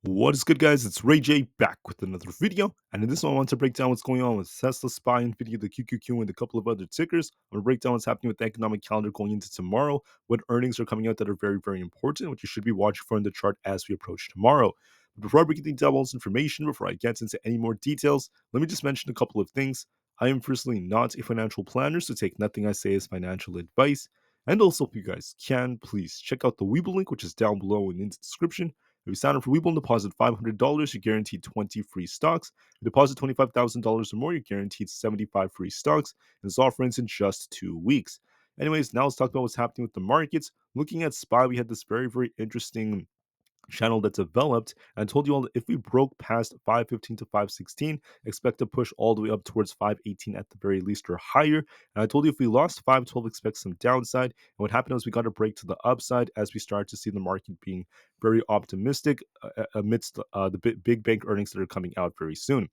What is good, guys? It's Rey-Jay back with another video, and in this one I want to break down what's going on with Tesla, SPY, Nvda, the QQQ, and a couple of other tickers. I'm going to break down what's happening with the economic calendar going into tomorrow, what earnings are coming out that are very, very important, what you should be watching for in the chart as we approach tomorrow. But before I break down all this information, before I get into any more details, let me just mention a couple of things. I am personally not a financial planner, so take nothing I say as financial advice. And also, if you guys can, please check out the Weeble link, which is down below and in the description. If you sign up for Webull and deposit $500, you're guaranteed 20 free stocks. If you deposit $25,000 or more, you're guaranteed 75 free stocks. And this offer ends in just 2 weeks. Anyways, now let's talk about what's happening with the markets. Looking at SPY, we had this very, very interesting channel that developed, and I told you all that if we broke past 515 to 516, expect to push all the way up towards 518 at the very least or higher. And I told you if we lost 512, expect some downside. And what happened was we got a break to the upside as we started to see the market being very optimistic amidst the big bank earnings that are coming out very soon.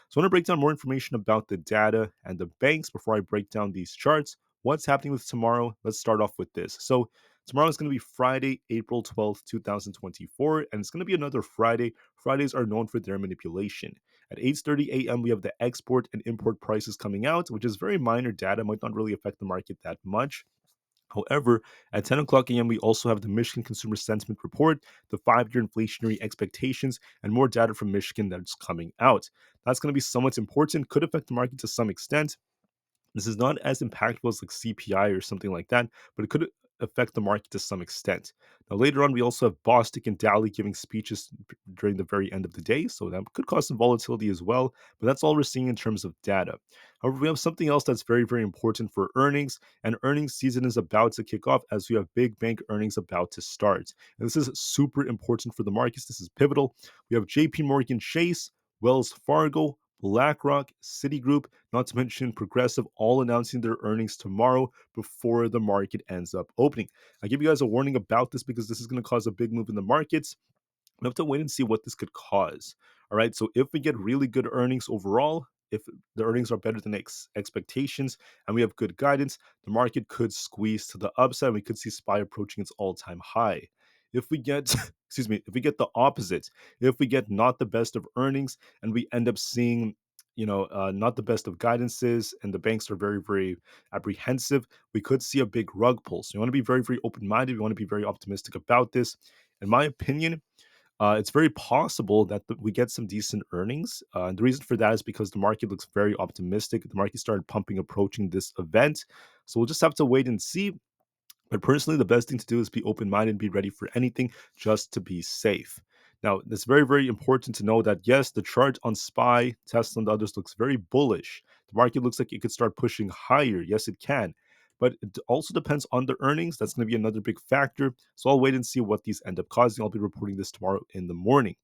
So I want to break down more information about the data and the banks before I break down these charts. What's happening with tomorrow? Let's start off with this. So tomorrow is going to be Friday, April 12th, 2024, and it's going to be another Friday. Fridays are known for their manipulation. At 8:30 a.m., we have the export and import prices coming out, which is very minor data, might not really affect the market that much. However, at 10 o'clock a.m., we also have the Michigan Consumer Sentiment Report, the 5-year inflationary expectations, and more data from Michigan that's coming out. That's going to be somewhat important, could affect the market to some extent. This is not as impactful as like CPI or something like that, but it could affect the market to some extent. Now, later on, we also have Bostic and Dowley giving speeches during the very end of the day, so that could cause some volatility as well, but that's all we're seeing in terms of data. However, we have something else that's very, very important for earnings, and earnings season is about to kick off as we have big bank earnings about to start. And this is super important for the markets. This is pivotal. We have JP Morgan Chase, Wells Fargo, BlackRock, Citigroup, not to mention Progressive, all announcing their earnings tomorrow before the market ends up opening. I give you guys a warning about this because this is going to cause a big move in the markets. We have to wait and see what this could cause. All right, so if we get really good earnings overall, if the earnings are better than expectations and we have good guidance, the market could squeeze to the upside. We could see SPY approaching its all-time high. If we get, excuse me, if we get the opposite, if we get not the best of earnings and we end up seeing not the best of guidances, and the banks are very, very apprehensive, we could see a big rug pull. So you want to be very, very open minded. We want to be very optimistic about this. In my opinion, it's very possible that we get some decent earnings. And the reason for that is because the market looks very optimistic. The market started pumping approaching this event. So we'll just have to wait and see. But personally, the best thing to do is be open minded and be ready for anything just to be safe. Now, it's very, very important to know that yes, the chart on SPY, Tesla, and others looks very bullish. The market looks like it could start pushing higher. Yes, it can. But it also depends on the earnings. That's going to be another big factor. So I'll wait and see what these end up causing. I'll be reporting this tomorrow in the morning.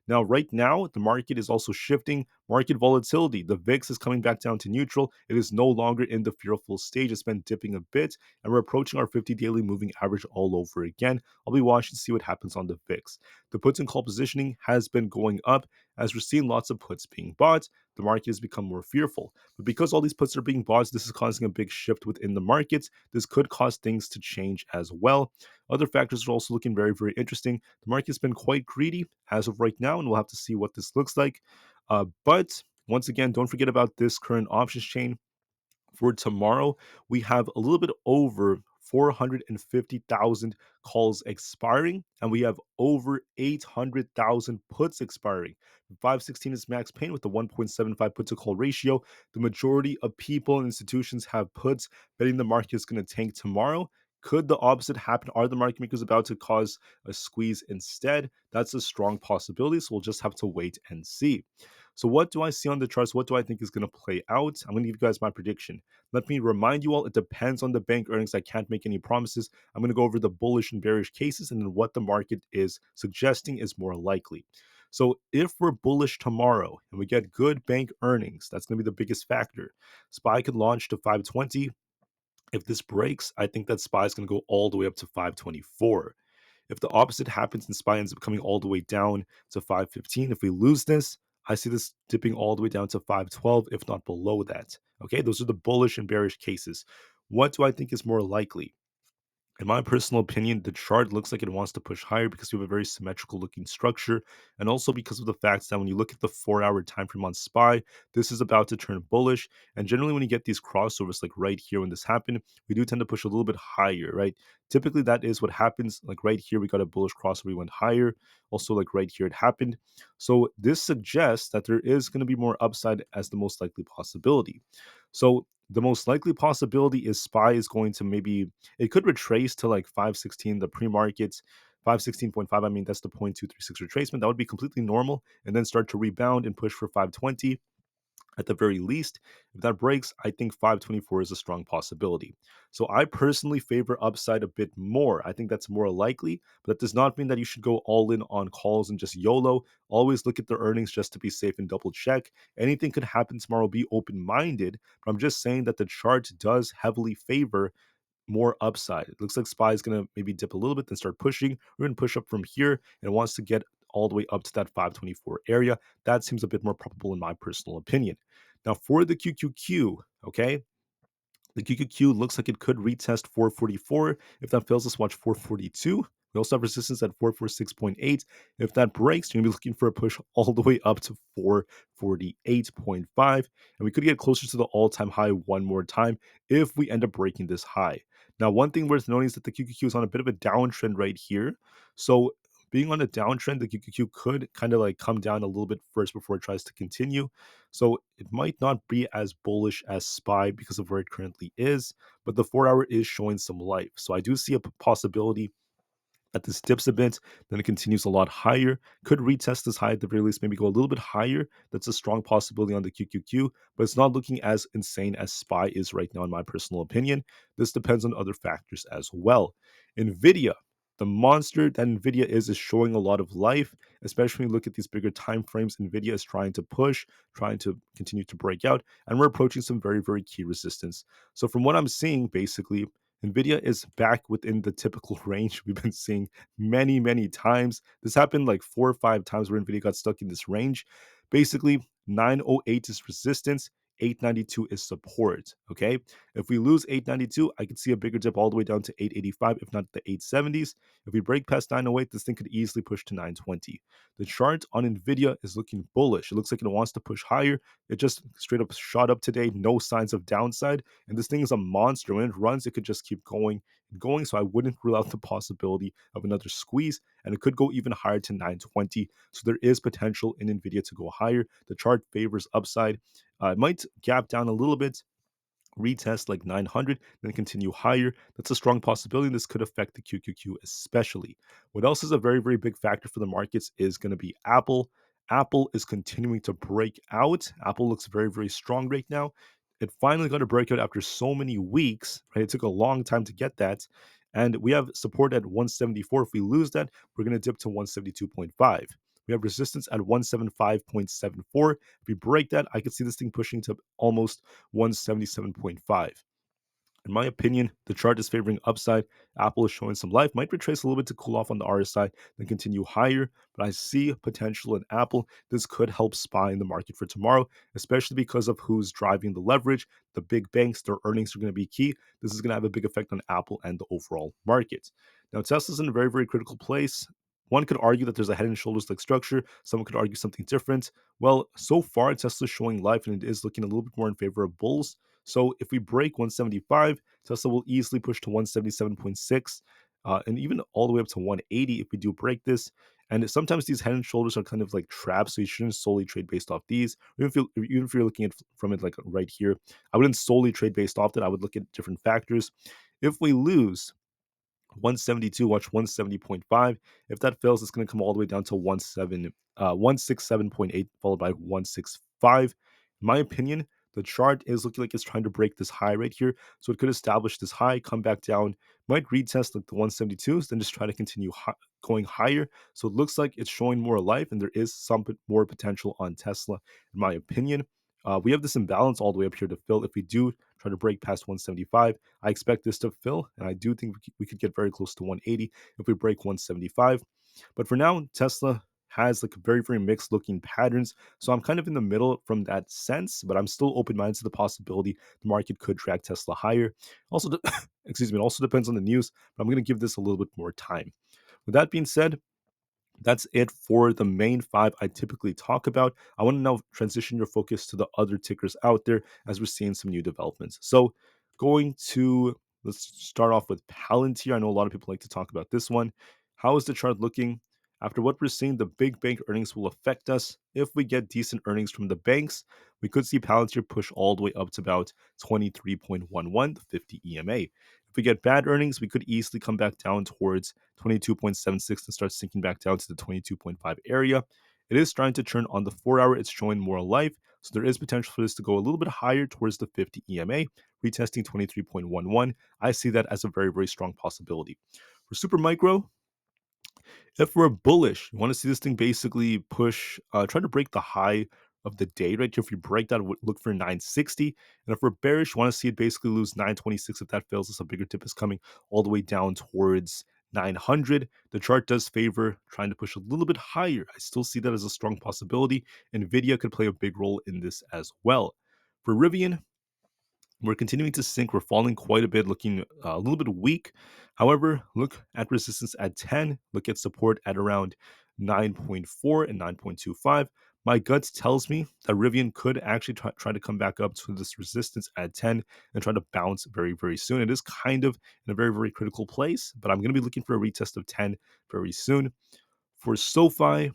Now, right now, the market is also shifting. Market volatility. The VIX is coming back down to neutral. It is no longer in the fearful stage. It's been dipping a bit, and we're approaching our 50 daily moving average all over again. I'll be watching to see what happens on the VIX. The puts and call positioning has been going up as we're seeing lots of puts being bought. The market has become more fearful. But because all these puts are being bought, this is causing a big shift within the markets. This could cause things to change as well. Other factors are also looking very, very interesting. The market's been quite greedy as of right now, and we'll have to see what this looks like. But once again, don't forget about this current options chain. For tomorrow, we have a little bit over 450,000 calls expiring, and we have over 800,000 puts expiring. 516 is max pain with the 1.75 put to call ratio. The majority of people and institutions have puts betting the market is going to tank tomorrow. Could the opposite happen? Are the market makers about to cause a squeeze instead? That's a strong possibility, so we'll just have to wait and see. So what do I see on the charts? What do I think is going to play out? I'm going to give you guys my prediction. Let me remind you all, it depends on the bank earnings. I can't make any promises. I'm going to go over the bullish and bearish cases and then what the market is suggesting is more likely. So if we're bullish tomorrow and we get good bank earnings, that's going to be the biggest factor. SPY could launch to 520. If this breaks, I think that SPY is going to go all the way up to 524. If the opposite happens and SPY ends up coming all the way down to 515, if we lose this, I see this dipping all the way down to 512, if not below that. Okay, those are the bullish and bearish cases. What do I think is more likely? In my personal opinion, the chart looks like it wants to push higher because we have a very symmetrical looking structure, and also because of the fact that when you look at the 4 hour time frame on SPY, this is about to turn bullish. And generally, when you get these crossovers, like right here when this happened, we do tend to push a little bit higher, right? Typically, that is what happens. Like right here, we got a bullish crossover, we went higher. Also, like right here, it happened. So this suggests that there is going to be more upside as the most likely possibility. So the most likely possibility is SPY is going to maybe it could retrace to like 516, the pre-markets, 516.5. I mean, that's the 0.236 retracement. That would be completely normal, and then start to rebound and push for 520 at the very least. If that breaks, I think 524 is a strong possibility. So I personally favor upside a bit more. I think that's more likely, but that does not mean that you should go all in on calls and just YOLO. Always look at the earnings just to be safe and double check. Anything could happen tomorrow. Be open minded, but I'm just saying that the chart does heavily favor more upside. It looks like SPY is going to maybe dip a little bit, then start pushing. We're going to push up from here and wants to get all the way up to that 524 area. That seems a bit more probable in my personal opinion. Now, for the QQQ, okay, the QQQ looks like it could retest 444. If that fails, let's watch 442. We also have resistance at 446.8. If that breaks, you're going to be looking for a push all the way up to 448.5. And we could get closer to the all time high one more time if we end up breaking this high. Now, one thing worth noting is that the QQQ is on a bit of a downtrend right here. So, being on a downtrend, the QQQ could kind of like come down a little bit first before it tries to continue. So it might not be as bullish as SPY because of where it currently is, but the 4 hour is showing some life. So I do see a possibility that this dips a bit, then it continues a lot higher. Could retest this high at the very least, maybe go a little bit higher. That's a strong possibility on the QQQ, but it's not looking as insane as SPY is right now, in my personal opinion. This depends on other factors as well. Nvidia, the monster that Nvidia is showing a lot of life, especially when you look at these bigger time frames. Nvidia is trying to push, trying to continue to break out, and we're approaching some very, very key resistance. So from what I'm seeing, basically, Nvidia is back within the typical range we've been seeing many, many times. This happened like 4 or 5 times where Nvidia got stuck in this range. Basically, 908 is resistance, 892 is support. Okay. If we lose 892, I could see a bigger dip all the way down to 885, if not the 870s. If we break past 908, this thing could easily push to 920. The chart on Nvidia is looking bullish. It looks like it wants to push higher. It just straight up shot up today, no signs of downside. And this thing is a monster. When it runs, it could just keep going and going. So I wouldn't rule out the possibility of another squeeze, and it could go even higher to 920. So there is potential in Nvidia to go higher. The chart favors upside. It might gap down a little bit, retest like 900, then continue higher. That's a strong possibility. This could affect the QQQ especially. What else is a very, very big factor for the markets is going to be Aapl. Aapl is continuing to break out. Aapl looks very, very strong right now. It finally got a breakout after so many weeks, right? It took a long time to get that. And we have support at 174. If we lose that, we're going to dip to 172.5. We have resistance at 175.74. If we break that, I could see this thing pushing to almost 177.5. In my opinion, the chart is favoring upside. Aapl is showing some life, might retrace a little bit to cool off on the RSI, then continue higher. But I see potential in Aapl. This could help SPY in the market for tomorrow, especially because of who's driving the leverage. The big banks, their earnings are going to be key. This is going to have a big effect on Aapl and the overall market. Now, Tesla's in a very, very critical place. One could argue that there's a head and shoulders like structure. Someone could argue something different. Well, so far, Tesla's showing life and it is looking a little bit more in favor of bulls. So if we break 175, Tesla will easily push to 177.6 and even all the way up to 180 if we do break this. And sometimes these head and shoulders are kind of like traps, so you shouldn't solely trade based off these. Even if you're looking at from it like right here, I wouldn't solely trade based off that. I would look at different factors. If we lose 172, watch 170.5. If that fails, it's going to come all the way down to 167.8, followed by 165. In my opinion, the chart is looking like it's trying to break this high right here. So it could establish this high, come back down, might retest like the 172s, then just try to continue going higher. So it looks like it's showing more life, and there is some more potential on Tesla, in my opinion. We have this imbalance all the way up here to fill. If we do try to break past 175, I expect this to fill, and I do think we could get very close to 180 if we break 175. But for now, Tesla has like very, very mixed looking patterns. So I'm kind of in the middle from that sense, but I'm still open minded to the possibility the market could track Tesla higher. Also, excuse me, it also depends on the news, but I'm going to give this a little bit more time. With that being said, that's it for the main five I typically talk about. I want to now transition your focus to the other tickers out there as we're seeing some new developments. So, let's start off with Palantir. I know a lot of people like to talk about this one. How is the chart looking? After what we're seeing, the big bank earnings will affect us. If we get decent earnings from the banks, we could see Palantir push all the way up to about 23.11, the 50 EMA. If we get bad earnings, we could easily come back down towards 22.76 and start sinking back down to the 22.5 area. It is trying to turn on the 4 hour. It's showing more life. So there is potential for this to go a little bit higher towards the 50 EMA, retesting 23.11. I see that as a very, very strong possibility. For Supermicro, if we're bullish, you want to see this thing basically try to break the high of the day right here. If you break that, look for 960. And if we're bearish, you want to see it basically lose 926. If that fails, a bigger tip is coming all the way down towards 900. The chart does favor trying to push a little bit higher. I still see that as a strong possibility. Nvidia could play a big role in this as well. For Rivian, we're continuing to sink. We're falling quite a bit, looking a little bit weak. However, look at resistance at 10. Look at support at around 9.4 and 9.25. My guts tells me that Rivian could actually try to come back up to this resistance at 10 and try to bounce very, very soon. It is kind of in a very, very critical place, but I'm going to be looking for a retest of 10 very soon. For SoFi,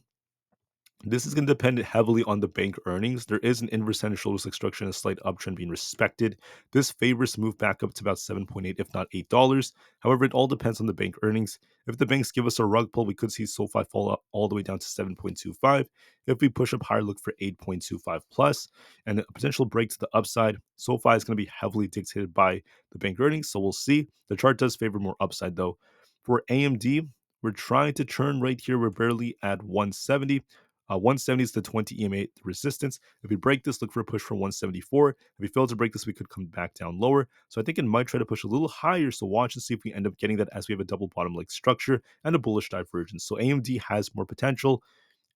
this is going to depend heavily on the bank earnings. There is an inverse head and shoulders like structure and a slight uptrend being respected. This favors to move back up to about 7.8, if not $8. However, it all depends on the bank earnings. If the banks give us a rug pull, we could see SoFi fall up all the way down to 7.25. If we push up higher, look for 8.25 plus and a potential break to the upside. SoFi is going to be heavily dictated by the bank earnings, so we'll see. The chart does favor more upside though. For AMD, we're trying to turn right here. We're barely at 170. 170 is the 20 EMA resistance. If we break this, look for a push for 174. If we fail to break this, we could come back down lower. So I think it might try to push a little higher. So watch and see if we end up getting that as we have a double bottom like structure and a bullish divergence. So AMD has more potential.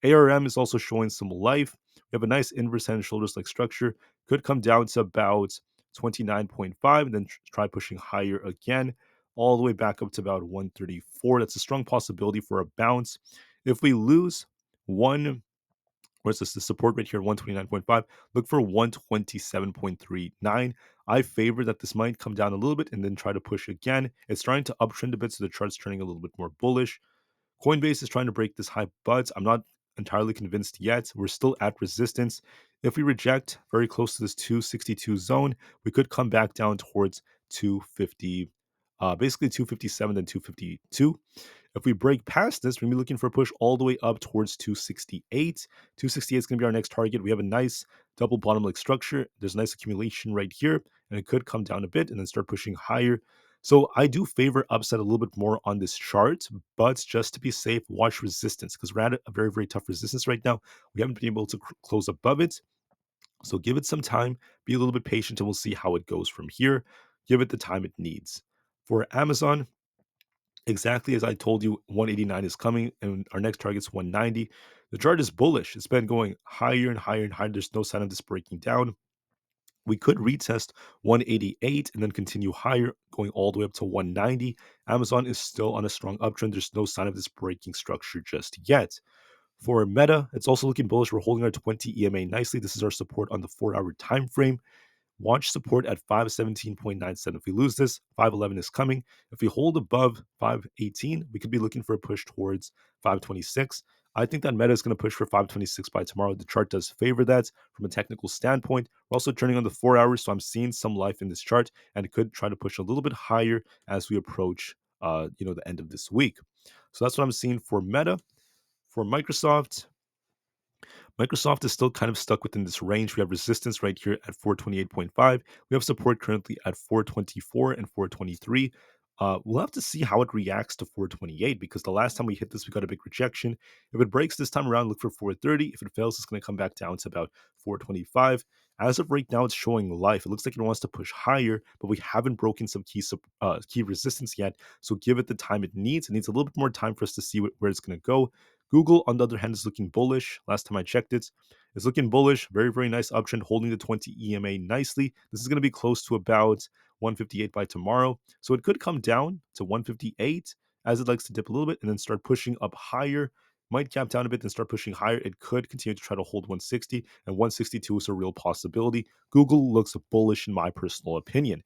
ARM is also showing some life. We have a nice inverse head and shoulders like structure. Could come down to about 29.5 and then try pushing higher again, all the way back up to about 134. That's a strong possibility for a bounce. If we lose one, where's this? The support right here, 129.5. Look for 127.39. I favor that this might come down a little bit and then try to push again. It's trying to uptrend a bit, so the chart's turning a little bit more bullish. Coinbase is trying to break this high, but I'm not entirely convinced yet. We're still at resistance. If we reject very close to this 262 zone, we could come back down towards 250, basically 257 and 252. If we break past this, we're going to be looking for a push all the way up towards 268. 268 is going to be our next target. We have a nice double bottom like structure. There's a nice accumulation right here, and it could come down a bit and then start pushing higher. So I do favor upside a little bit more on this chart, but just to be safe, watch resistance because we're at a very, very tough resistance right now. We haven't been able to close above it. So give it some time, be a little bit patient, and we'll see how it goes from here. Give it the time it needs. For Amazon, exactly as I told you, 189 is coming, and our next target is 190. The chart is bullish. It's been going higher and higher and higher. There's no sign of this breaking down. We could retest 188 and then continue higher, going all the way up to 190. Amazon is still on a strong uptrend. There's no sign of this breaking structure just yet. For Meta, it's also looking bullish. We're holding our 20 EMA nicely. This is our support on the 4 hour time frame. Watch support at 517.97. If we lose this, 511 is coming. If we hold above 518, we could be looking for a push towards 526. I think that Meta is going to push for 526 by tomorrow. The chart does favor that from a technical standpoint. We're also turning on the 4 hours, so I'm seeing some life in this chart, and it could try to push a little bit higher as we approach, the end of this week. So that's what I'm seeing for Meta. For Microsoft is still kind of stuck within this range. We have resistance right here at 428.5. We have support currently at 424 and 423. We'll have to see how it reacts to 428 because the last time we hit this, we got a big rejection. If it breaks this time around, look for 430. If it fails, it's going to come back down to about 425. As of right now, it's showing life. It looks like it wants to push higher, but we haven't broken some key resistance yet. So give it the time it needs. It needs a little bit more time for us to see where it's going to go. Google, on the other hand, is looking bullish. Last time I checked it, it's looking bullish. Very, very nice uptrend, holding the 20 EMA nicely. This is going to be close to about 158 by tomorrow. So it could come down to 158 as it likes to dip a little bit and then start pushing up higher. Might cap down a bit and start pushing higher. It could continue to try to hold 160, and 162 is a real possibility. Google looks bullish in my personal opinion.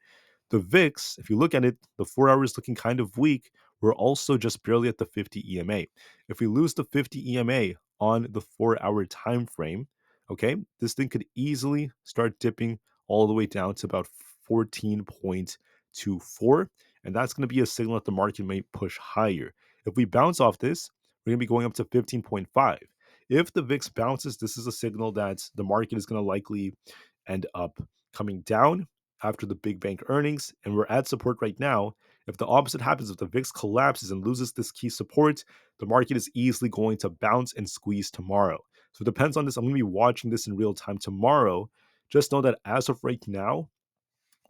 The VIX, if you look at it, the 4 hours looking kind of weak. We're also just barely at the 50 EMA. If we lose the 50 EMA on the 4 hour time frame, okay, this thing could easily start dipping all the way down to about 14.24. And that's going to be a signal that the market may push higher. If we bounce off this, we're going to be going up to 15.5. If the VIX bounces, this is a signal that the market is going to likely end up coming down after the big bank earnings, and we're at support right now. If the opposite happens, if the VIX collapses and loses this key support, the market is easily going to bounce and squeeze tomorrow. So it depends on this. I'm going to be watching this in real time tomorrow. Just know that as of right now,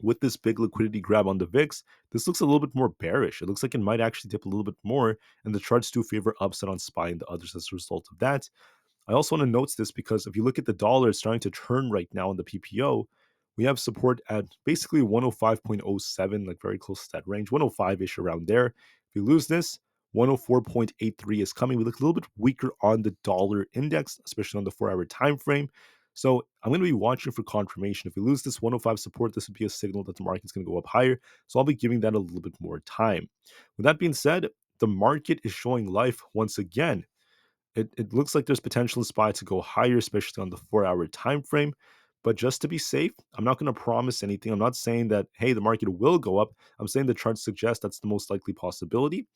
with this big liquidity grab on the VIX, this looks a little bit more bearish. It looks like it might actually dip a little bit more, and the charts do favor upside on SPY and the others as a result of that. I also want to note this because if you look at the dollar, it's starting to turn right now on the PPO. We have support at basically 105.07, like very close to that range, 105-ish around there. If you lose this, 104.83 is coming. We look a little bit weaker on the dollar index, especially on the 4 hour time frame. So I'm going to be watching for confirmation. If we lose this 105 support, this would be a signal that the market's going to go up higher. So I'll be giving that a little bit more time. With that being said, the market is showing life once again. It looks like there's potential in SPY to go higher, especially on the 4 hour time frame. But just to be safe, I'm not going to promise anything. I'm not saying that, hey, the market will go up. I'm saying the charts suggest that's the most likely possibility.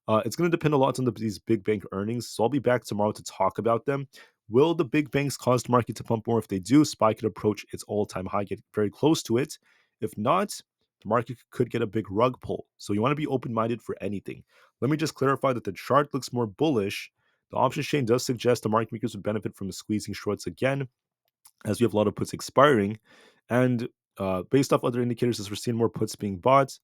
It's going to depend a lot on these big bank earnings. So I'll be back tomorrow to talk about them. Will the big banks cause the market to pump more? If they do, SPY could approach its all-time high, get very close to it. If not, the market could get a big rug pull. So you want to be open-minded for anything. Let me just clarify that the chart looks more bullish. The options chain does suggest the market makers would benefit from the squeezing shorts again, as we have a lot of puts expiring. And based off other indicators, as we're seeing more puts being bought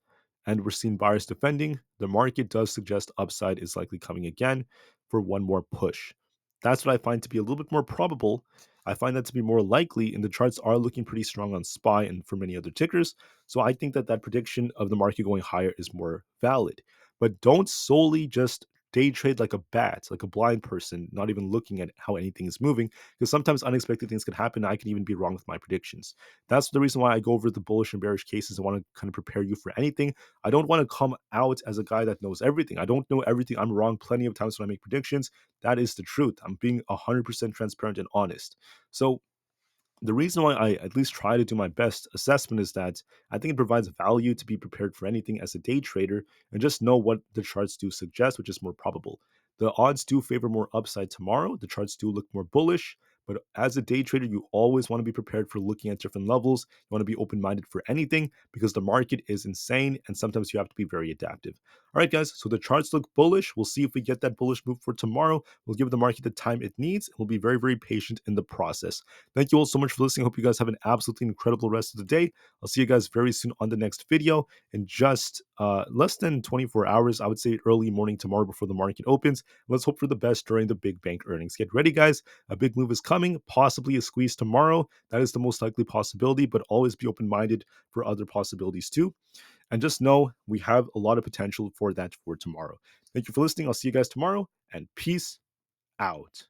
and we're seeing buyers defending, the market does suggest upside is likely coming again for one more push. That's what I find to be a little bit more probable. I find that to be more likely, and the charts are looking pretty strong on SPY and for many other tickers. So I think that that prediction of the market going higher is more valid. But don't solely just day trade like a bat, like a blind person, not even looking at how anything is moving, because sometimes unexpected things can happen. I can even be wrong with my predictions. That's the reason why I go over the bullish and bearish cases. I want to kind of prepare you for anything. I don't want to come out as a guy that knows everything. I don't know everything. I'm wrong plenty of times when I make predictions. That is the truth. I'm being 100% transparent and honest. So the reason why I at least try to do my best assessment is that I think it provides value to be prepared for anything as a day trader and just know what the charts do suggest, which is more probable. The odds do favor more upside tomorrow. The charts do look more bullish, but as a day trader, you always want to be prepared for looking at different levels. You want to be open minded for anything because the market is insane and sometimes you have to be very adaptive. All right, guys, so the charts look bullish. We'll see if we get that bullish move for tomorrow. We'll give the market the time it needs. We'll be very, very patient in the process. Thank you all so much for listening. Hope you guys have an absolutely incredible rest of the day. I'll see you guys very soon on the next video in just less than 24 hours. I would say early morning tomorrow before the market opens. Let's hope for the best during the big bank earnings. Get ready, guys. A big move is coming, possibly a squeeze tomorrow. That is the most likely possibility, but always be open-minded for other possibilities too. And just know we have a lot of potential for that for tomorrow. Thank you for listening. I'll see you guys tomorrow, and peace out.